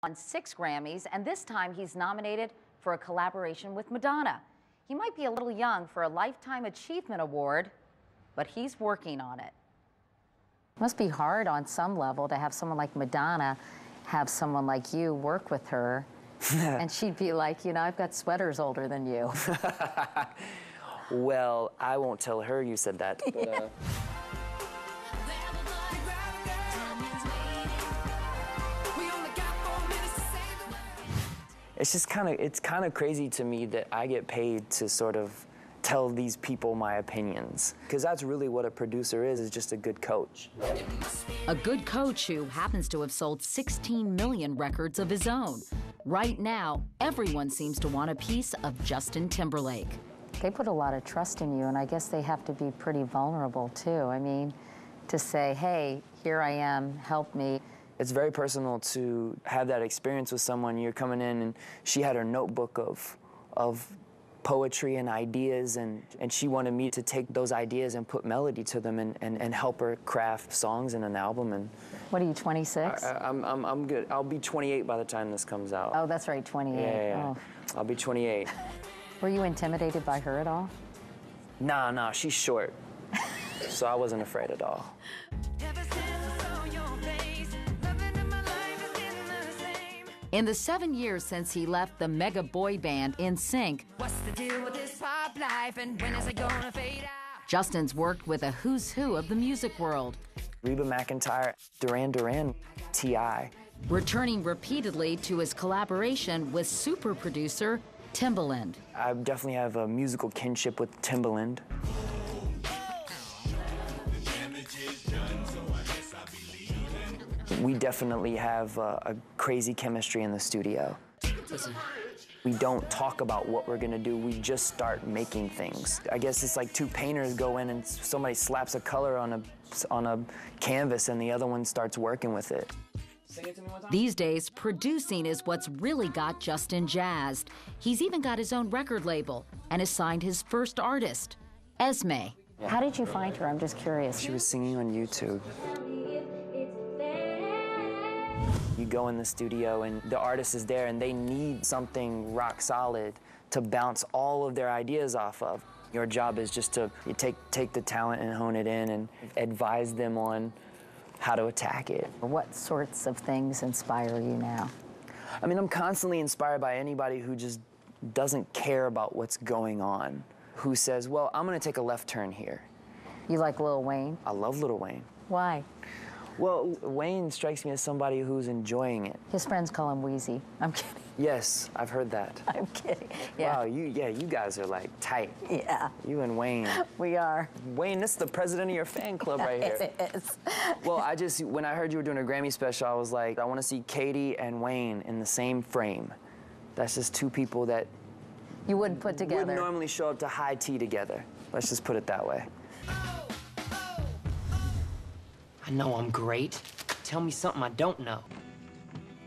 won 6 Grammys, and this time he's nominated for a collaboration with Madonna. He might be a little young for a Lifetime Achievement Award, but he's working on it. Must be hard on some level to have someone like Madonna have someone like you work with her, and she'd be like, you know, I've got sweaters older than you. Well, I won't tell her you said that. But, it's kind of crazy to me that I get paid to sort of tell these people my opinions, because that's really what a producer is just a good coach. A good coach who happens to have sold 16 million records of his own. Right now, everyone seems to want a piece of Justin Timberlake. They put a lot of trust in you, and I guess they have to be pretty vulnerable too. I mean, to say, hey, here I am, help me. It's very personal to have that experience with someone. You're coming in and she had her notebook of poetry and ideas, and she wanted me to take those ideas and put melody to them and help her craft songs in an album. And what are you, 26? I'm good. I'll be 28 by the time this comes out. Oh, that's right, 28. Yeah. Oh. I'll be 28. Were you intimidated by her at all? Nah, she's short. So I wasn't afraid at all. In the 7 years since he left the mega boy band NSYNC, what's the deal with this pop life and when is it gonna fade out? Justin's worked with a who's who of the music world. Reba McEntire, Duran, T.I. Returning repeatedly to his collaboration with super producer Timbaland. I definitely have a musical kinship with Timbaland. We definitely have a crazy chemistry in the studio. We don't talk about what we're gonna do, we just start making things. I guess it's like two painters go in and somebody slaps a color on a canvas and the other one starts working with it. These days, producing is what's really got Justin jazzed. He's even got his own record label and has signed his first artist, Esme. Yeah. How did you find her? I'm just curious. She was singing on YouTube. You go in the studio and the artist is there and they need something rock solid to bounce all of their ideas off of. Your job is just to take the talent and hone it in and advise them on how to attack it. What sorts of things inspire you now? I mean, I'm constantly inspired by anybody who just doesn't care about what's going on, who says, well, I'm gonna take a left turn here. You like Lil Wayne? I love Lil Wayne. Why? Well, Wayne strikes me as somebody who's enjoying it. His friends call him Wheezy. I'm kidding. Yes, I've heard that. I'm kidding. Yeah. Wow, you guys are like tight. Yeah. You and Wayne. We are. Wayne, this is the president of your fan club right here. It is. Well, when I heard you were doing a Grammy special, I was like, I want to see Katie and Wayne in the same frame. That's just two people that you wouldn't put together. Wouldn't normally show up to high tea together. Let's just put it that way. I know I'm great. Tell me something I don't know.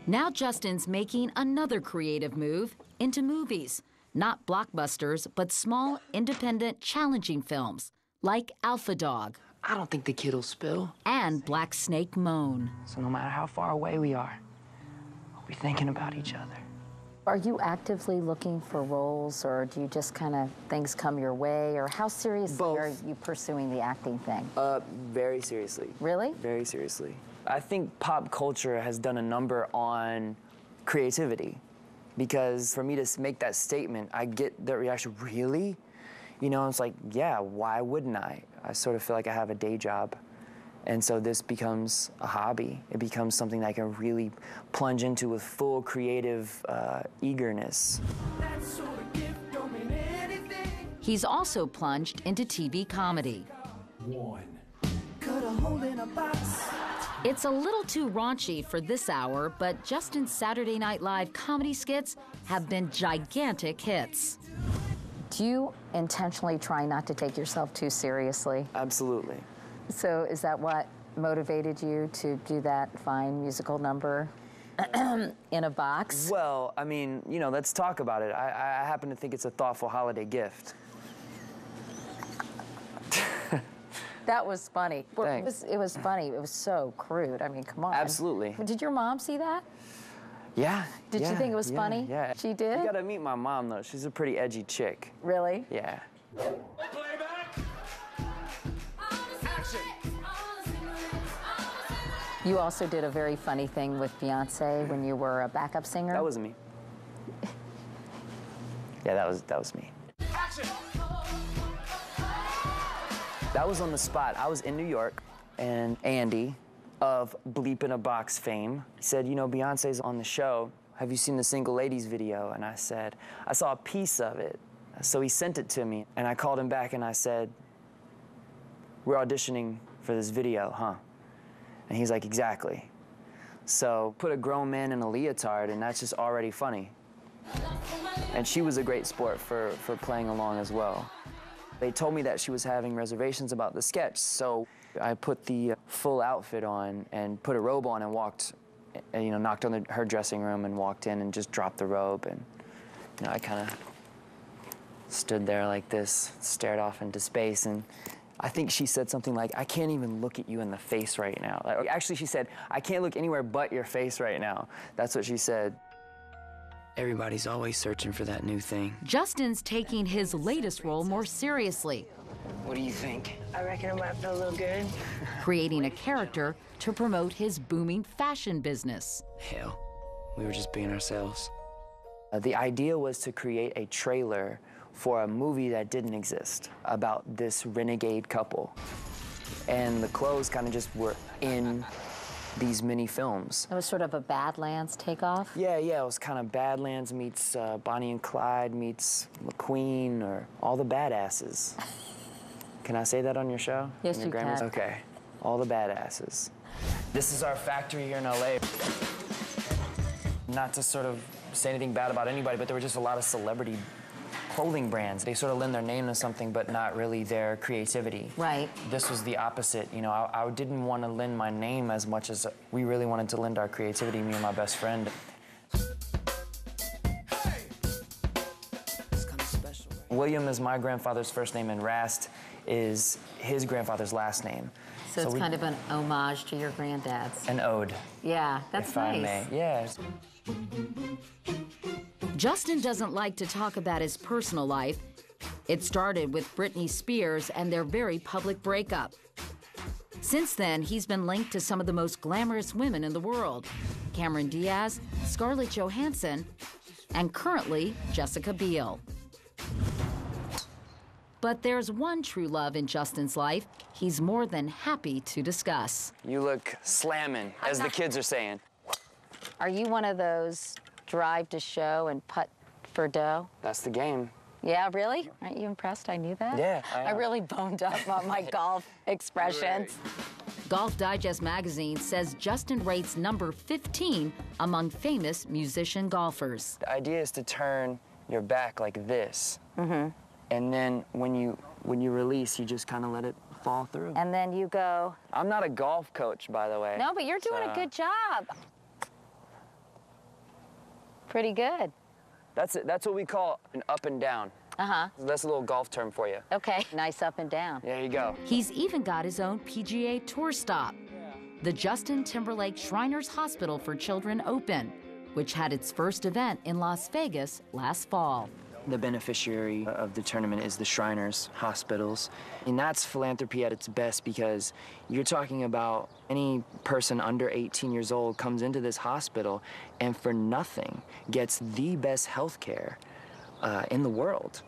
Now Justin's making another creative move into movies. Not blockbusters, but small, independent, challenging films, like Alpha Dog. I don't think the kid'll spill. And Black Snake Moan. So no matter how far away we are, we'll be thinking about each other. Are you actively looking for roles, or do you just kind of, things come your way, or how seriously are you pursuing the acting thing? Very seriously. Really? Very seriously. I think pop culture has done a number on creativity, because for me to make that statement, I get the reaction, really? You know, it's like, yeah, why wouldn't I? I sort of feel like I have a day job. And so this becomes a hobby. It becomes something that I can really plunge into with full creative eagerness. He's also plunged into TV comedy. It's a little too raunchy for this hour, but Justin's Saturday Night Live comedy skits have been gigantic hits. Do you intentionally try not to take yourself too seriously? Absolutely. So is that what motivated you to do that fine musical number in a box? Well, I mean, you know, let's talk about it. I happen to think it's a thoughtful holiday gift. That was funny. Thanks. It was funny. It was so crude. I mean, come on. Absolutely. Did your mom see that? Yeah. Did she think it was funny? Yeah. She did? You gotta meet my mom, though. She's a pretty edgy chick. Really? Yeah. Playback. Action. You also did a very funny thing with Beyonce when you were a backup singer. That wasn't me. Yeah, that was me. Action. That was on the spot. I was in New York, and Andy of Bleep in a Box fame said, you know, Beyonce's on the show. Have you seen the Single Ladies video? And I said, I saw a piece of it. So he sent it to me, and I called him back and I said, we're auditioning for this video, huh? And he's like, exactly. So put a grown man in a leotard, and that's just already funny. And she was a great sport for playing along as well. They told me that she was having reservations about the sketch, so I put the full outfit on and put a robe on and walked, and, you know, knocked on her dressing room and walked in and just dropped the robe. And, you know, I kind of stood there like this, stared off into space, and I think she said something like, I can't even look at you in the face right now. Like, actually, she said, I can't look anywhere but your face right now. That's what she said. Everybody's always searching for that new thing. Justin's taking his latest role more seriously, What do you think? I reckon it might feel a little good. creating a character to promote his booming fashion business. Hell, we were just being ourselves. The idea was to create a trailer for a movie that didn't exist about this renegade couple. And the clothes kind of just were in these mini films. It was sort of a Badlands takeoff. Yeah, it was kind of Badlands meets Bonnie and Clyde meets McQueen, or all the badasses. Can I say that on your show? Yes, On your you Grammys? can. Okay, all the badasses. This is our factory here in LA. Not to sort of say anything bad about anybody, but there were just a lot of celebrity clothing brands. They sort of lend their name to something, but not really their creativity. Right. This was the opposite. You know, I didn't want to lend my name as much as we really wanted to lend our creativity, me and my best friend. It's kind of special, right? William is my grandfather's first name, and Rast is his grandfather's last name. So it's kind of an homage to your granddad's. An ode, Yeah, that's if I may. nice. Yeah. Justin doesn't like to talk about his personal life. It started with Britney Spears and their very public breakup. Since then, he's been linked to some of the most glamorous women in the world: Cameron Diaz, Scarlett Johansson, and currently Jessica Biel. But there's one true love in Justin's life he's more than happy to discuss. You look slamming, as the kids are saying. Are you one of those drive to show and putt for dough? That's the game. Yeah, really? Aren't you impressed I knew that? Yeah, I am. really boned up on my golf expressions. Golf Digest magazine says Justin rates number 15 among famous musician golfers. The idea is to turn your back like this. And then when you release, you just kind of let it fall through. And then you go, I'm not a golf coach, by the way. no, but you're doing a good job. Pretty good. That's it. That's what we call an up and down. That's a little golf term for you. Okay, nice up and down. There you go. He's even got his own PGA Tour stop, the Justin Timberlake Shriners Hospital for Children Open, which had its first event in Las Vegas last fall. The beneficiary of the tournament is the Shriners Hospitals. And that's philanthropy at its best, because you're talking about any person under 18 years old comes into this hospital and for nothing gets the best health care in the world.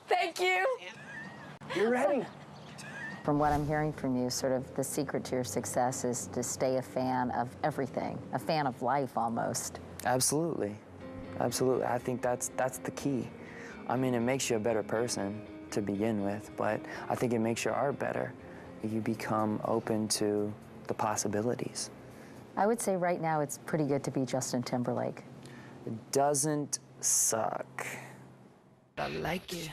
Thank you. You're ready. From what I'm hearing from you, sort of the secret to your success is to stay a fan of everything, a fan of life almost. Absolutely. Absolutely. I think that's the key. I mean, it makes you a better person to begin with, but I think it makes your art better. You become open to the possibilities. I would say right now it's pretty good to be Justin Timberlake. It doesn't suck. I like it.